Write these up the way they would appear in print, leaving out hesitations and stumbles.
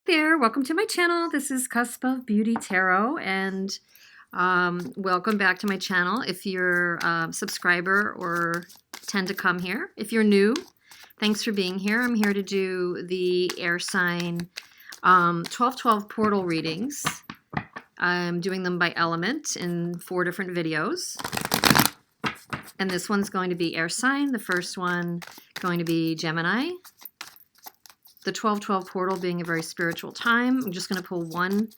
there, welcome to my channel. This is Cusp of Beauty Tarot, and welcome back to my channel. If you're a subscriber or tend to come here, if you're new, thanks for being here. I'm here to do the air sign 12-12 portal readings. I'm doing them by element in 4 different videos. And this one's going to be air sign. The first one going to be Gemini. The 12-12 portal being a very spiritual time. I'm just going to pull one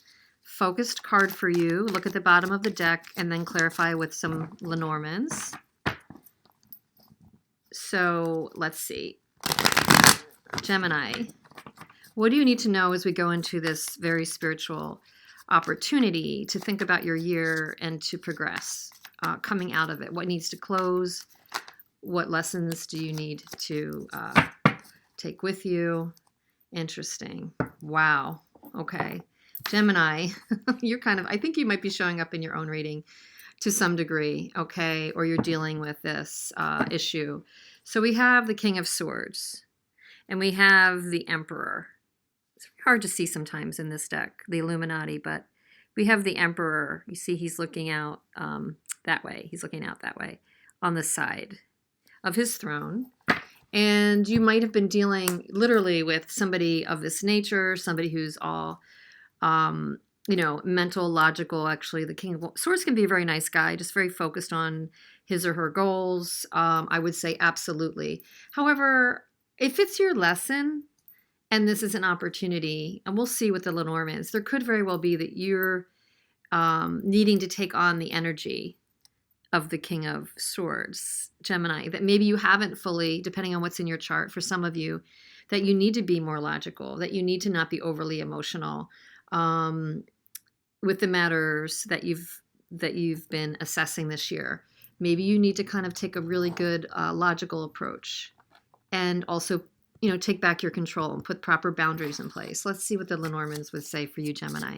focused card for you, look at the bottom of the deck, and then clarify with some Lenormands. So let's see. Gemini, what do you need to know as we go into this very spiritual opportunity to think about your year and to progress coming out of it? What needs to close? What lessons do you need to take with you? Interesting. Wow. Okay. Gemini, you're kind of, I think you might be showing up in your own reading to some degree, okay? Or you're dealing with this issue. So we have the King of Swords and we have the Emperor. It's hard to see sometimes in this deck, the Illuminati, but we have the Emperor. You see he's looking out that way. He's looking out that way on the side of his throne. And you might have been dealing literally with somebody of this nature, somebody who's all, mental, logical. Actually, the King of Swords can be a very nice guy, just very focused on his or her goals. I would say absolutely. However, if it's your lesson and this is an opportunity, and we'll see with the Lenormands, there could very well be that you're needing to take on the energy of the King of Swords, Gemini, that maybe you haven't fully, depending on what's in your chart, for some of you, that you need to be more logical, that you need to not be overly emotional with the matters that you've been assessing this year. Maybe you need to kind of take a really good logical approach and also, take back your control and put proper boundaries in place. Let's see what the Lenormands would say for you, Gemini.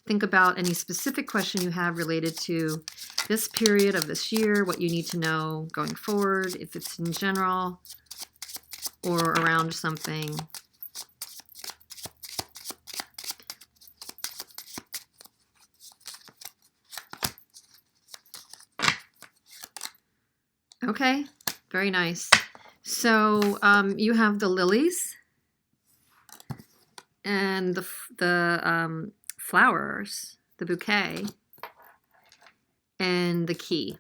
Think about any specific question you have related to this period of this year, what you need to know going forward, if it's in general or around something. Okay, very nice. So you have the lilies and the flowers, the bouquet, and the key.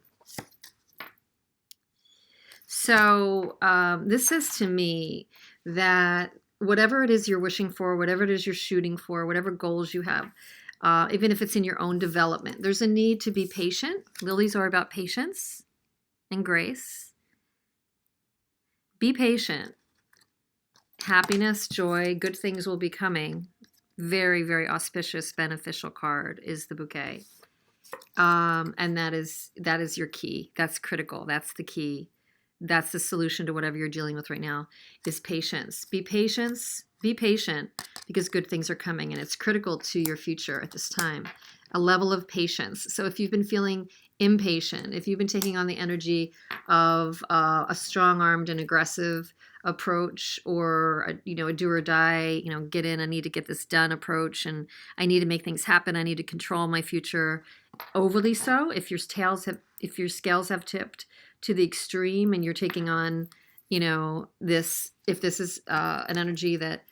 So this says to me that whatever it is you're wishing for, whatever it is you're shooting for, whatever goals you have, even if it's in your own development, there's a need to be patient. Lilies are about patience and grace. Be patient. Happiness, joy, good things will be coming. Very, very auspicious, beneficial card is the bouquet. And that is your key. That's critical. That's the key. That's the solution to whatever you're dealing with right now is patience. Be patient because good things are coming, and it's critical to your future at this time. A level of patience. So if you've been feeling impatient, if you've been taking on the energy of a strong-armed and aggressive approach, or a do or die, get in, I need to get this done approach, and I need to make things happen, I need to control my future overly so, if your scales have tipped to the extreme and you're taking on this, if this is an energy that,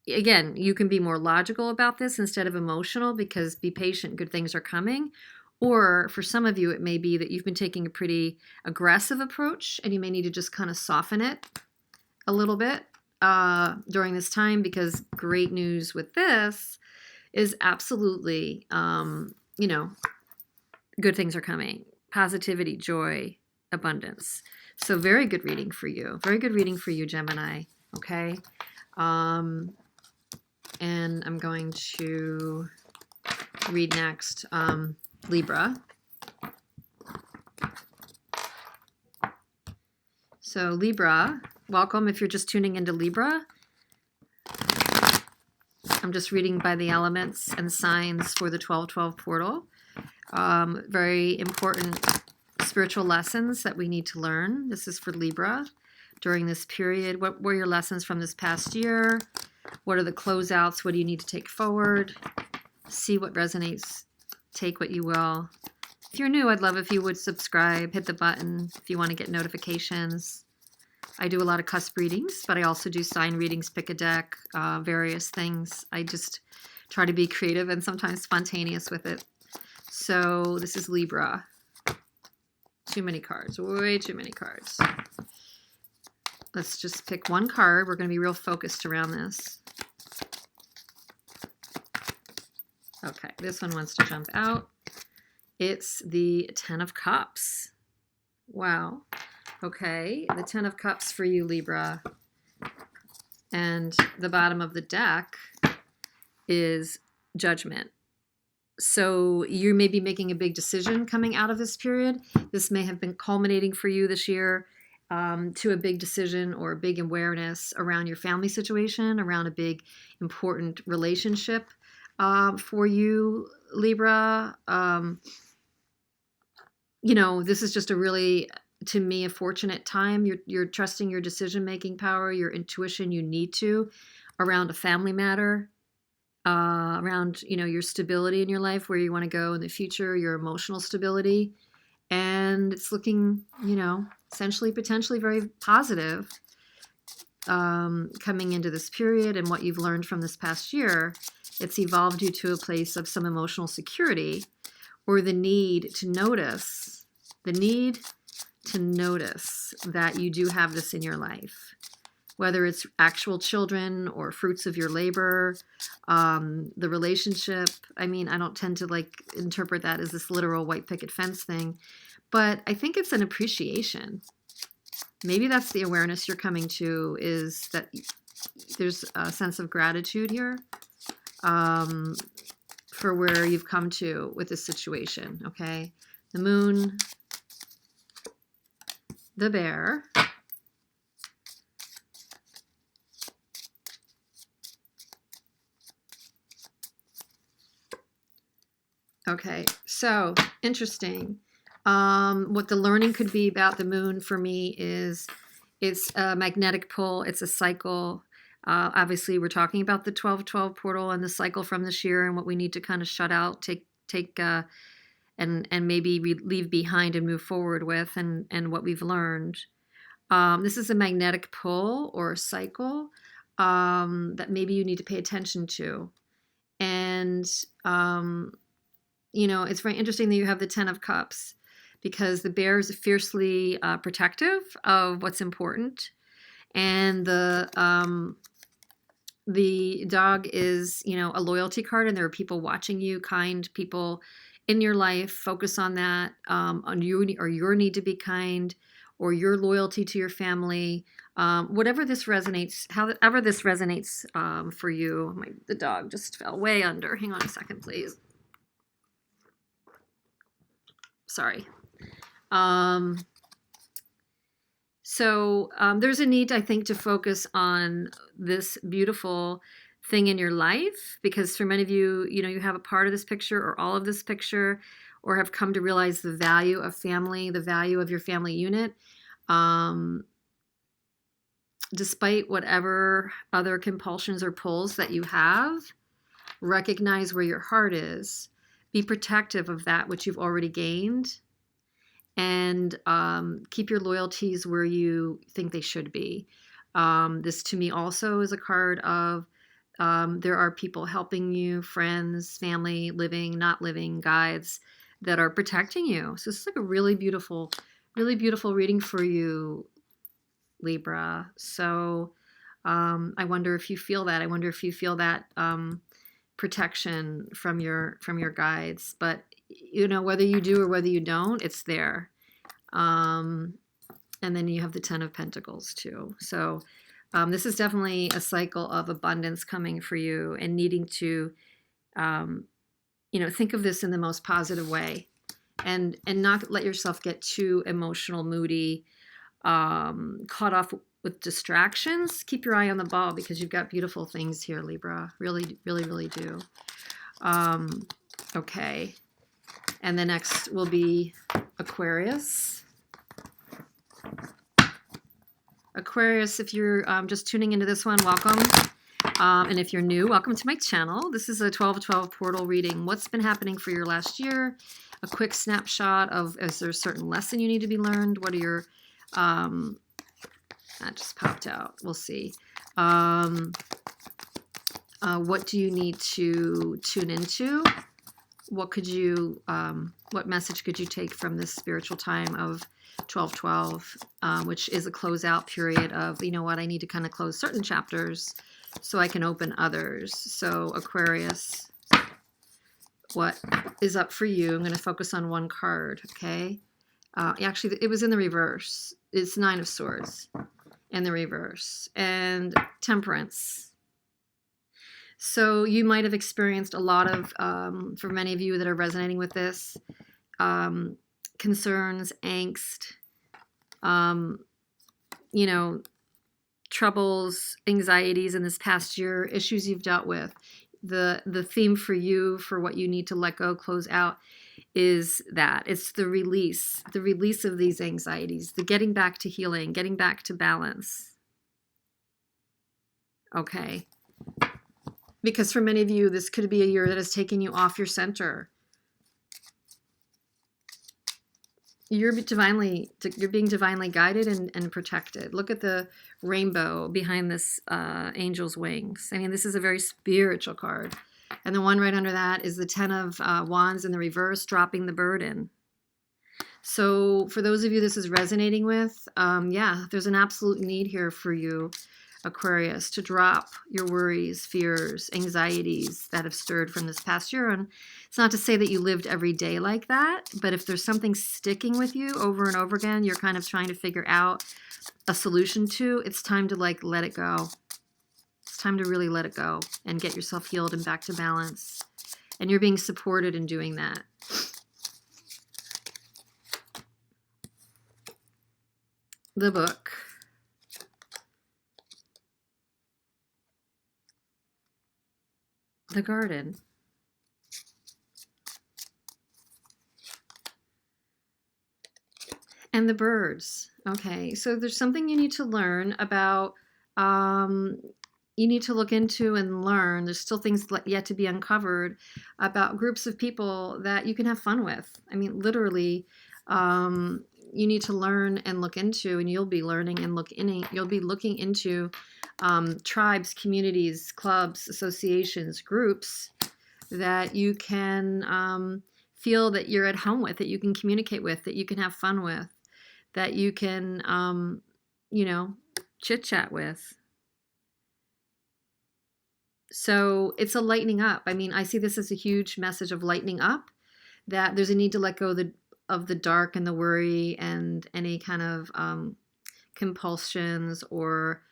again, you can be more logical about this instead of emotional, because be patient, good things are coming. Or for some of you, it may be that you've been taking a pretty aggressive approach and you may need to just kind of soften it a little bit during this time, because great news with this is absolutely, good things are coming. Positivity, joy, abundance. So very good reading for you. Very good reading for you, Gemini. Okay. And I'm going to read next Libra. So Libra, welcome if you're just tuning into Libra. I'm just reading by the elements and signs for the 12-12 portal. Very important spiritual lessons that we need to learn. This is for Libra during this period. What were your lessons from this past year? What are the closeouts? What do you need to take forward? See what resonates. Take what you will. If you're new, I'd love if you would subscribe, hit the button if you want to get notifications. I do a lot of cusp readings, but I also do sign readings, pick a deck, various things. I just try to be creative and sometimes spontaneous with it. So this is Libra. Too many cards, way too many cards. Let's just pick one card. We're going to be real focused around this. Okay, this one wants to jump out. It's the Ten of Cups. Wow. Okay, the Ten of Cups for you, Libra. And the bottom of the deck is Judgment. So you may be making a big decision coming out of this period. This may have been culminating for you this year to a big decision or a big awareness around your family situation, around a big important relationship for you, Libra. You know, this is just a really, to me, a fortunate time. You're trusting your decision-making power, your intuition. You need to around a family matter. Around, you know, your stability in your life, where you want to go in the future, your emotional stability. And it's looking, you know, essentially, potentially very positive coming into this period and what you've learned from this past year. It's evolved you to a place of some emotional security or the need to notice that you do have this in your life. Whether it's actual children or fruits of your labor, the relationship. I mean, I don't tend to like interpret that as this literal white picket fence thing, but I think it's an appreciation. Maybe that's the awareness you're coming to, is that there's a sense of gratitude here for where you've come to with this situation, okay? The Moon, the Bear, okay, so interesting. What the learning could be about the Moon for me is it's a magnetic pull. It's a cycle. Obviously, we're talking about the 12-12 portal and the cycle from this year and what we need to kind of shut out, take and maybe leave behind and move forward with, and what we've learned. This is a magnetic pull or a cycle that maybe you need to pay attention to. And you know, it's very interesting that you have the Ten of Cups, because the Bear is fiercely protective of what's important, and the Dog is, you know, a loyalty card, and there are people watching you, kind people in your life. Focus on that, on you or your need to be kind, or your loyalty to your family. Whatever this resonates, however this resonates for you. The dog just fell way under. Hang on a second, please. Sorry. So there's a need, I think, to focus on this beautiful thing in your life, because for many of you, you know, you have a part of this picture or all of this picture, or have come to realize the value of family, the value of your family unit. Despite whatever other compulsions or pulls that you have, recognize where your heart is. Be protective of that which you've already gained, and keep your loyalties where you think they should be. This to me also is a card of there are people helping you, friends, family, living, not living, guides that are protecting you. So it's like a really beautiful reading for you, Libra. So I wonder if you feel that. I wonder if you feel that protection from your guides. But you know, whether you do or whether you don't, it's there. And then you have the Ten of Pentacles too. So this is definitely a cycle of abundance coming for you, and needing to you know, think of this in the most positive way, and not let yourself get too emotional, moody, caught off with distractions. Keep your eye on the ball, because you've got beautiful things here, Libra. Really, really, really do. Okay. And the next will be Aquarius. Aquarius, if you're just tuning into this one, welcome. And if you're new, welcome to my channel. This is a 12-12 portal reading. What's been happening for your last year? A quick snapshot of, is there a certain lesson you need to be learned? What are your, that just popped out. We'll see. What do you need to tune into? What could you, what message could you take from this spiritual time of 12-12, which is a closeout period of, you know what, I need to kind of close certain chapters so I can open others. So Aquarius, what is up for you? I'm going to focus on one card, okay? Actually, it was in the reverse. It's Nine of Swords in the reverse. And Temperance. So you might have experienced a lot of, for many of you that are resonating with this, concerns, angst, you know, troubles, anxieties in this past year, issues you've dealt with. The theme for you, for what you need to let go, close out, is that it's the release of these anxieties, the getting back to healing, getting back to balance. Okay. Because for many of you, this could be a year that has taken you off your center. You're being divinely guided and protected. Look at the rainbow behind this angel's wings. I mean, this is a very spiritual card. And the one right under that is the 10 of Wands in the reverse, dropping the burden. So for those of you this is resonating with, yeah, there's an absolute need here for you, Aquarius, to drop your worries, fears, anxieties that have stirred from this past year. And it's not to say that you lived every day like that, but if there's something sticking with you over and over again, you're kind of trying to figure out a solution to, it's time to like let it go. It's time to really let it go and get yourself healed and back to balance. And you're being supported in doing that. The book. The garden. And the birds. Okay, so there's something you need to learn about, you need to look into and learn. There's still things yet to be uncovered about groups of people that you can have fun with. I mean, literally, you need to learn and look into, and you'll be learning and you'll be looking into tribes, communities, clubs, associations, groups that you can feel that you're at home with, that you can communicate with, that you can have fun with, that you can, you know, chit-chat with. So it's a lightening up. I mean, I see this as a huge message of lightening up, that there's a need to let go of the dark and the worry and any kind of compulsions or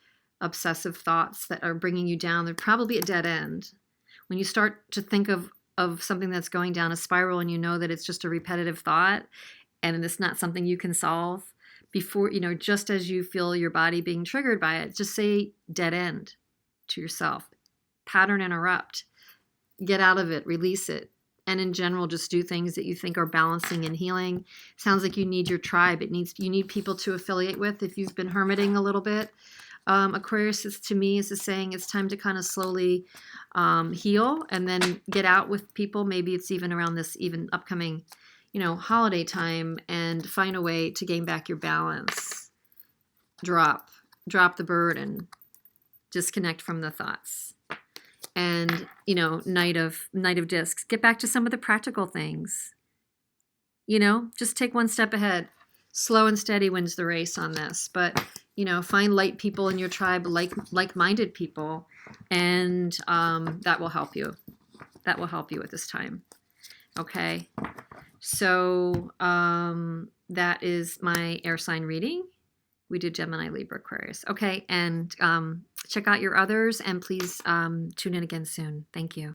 obsessive thoughts that are bringing you down. They're probably a dead end. When you start to think of something that's going down a spiral and you know that it's just a repetitive thought and it's not something you can solve, before, you know, just as you feel your body being triggered by it, just say dead end to yourself. Pattern interrupt. Get out of it. Release it. And in general, just do things that you think are balancing and healing. Sounds like you need your tribe. You need people to affiliate with if you've been hermiting a little bit. Aquarius, to me, is saying it's time to kind of slowly heal and then get out with people. Maybe it's even around this even upcoming, you know, holiday time, and find a way to gain back your balance. Drop the burden. Disconnect from the thoughts. And, you know, Knight of Discs. Get back to some of the practical things. You know, just take one step ahead. Slow and steady wins the race on this. But, you know, find light people in your tribe, like-minded people, and that will help you. That will help you at this time. Okay. So that is my air sign reading. We did Gemini, Libra, Aquarius. Okay, and check out your others, and please tune in again soon. Thank you.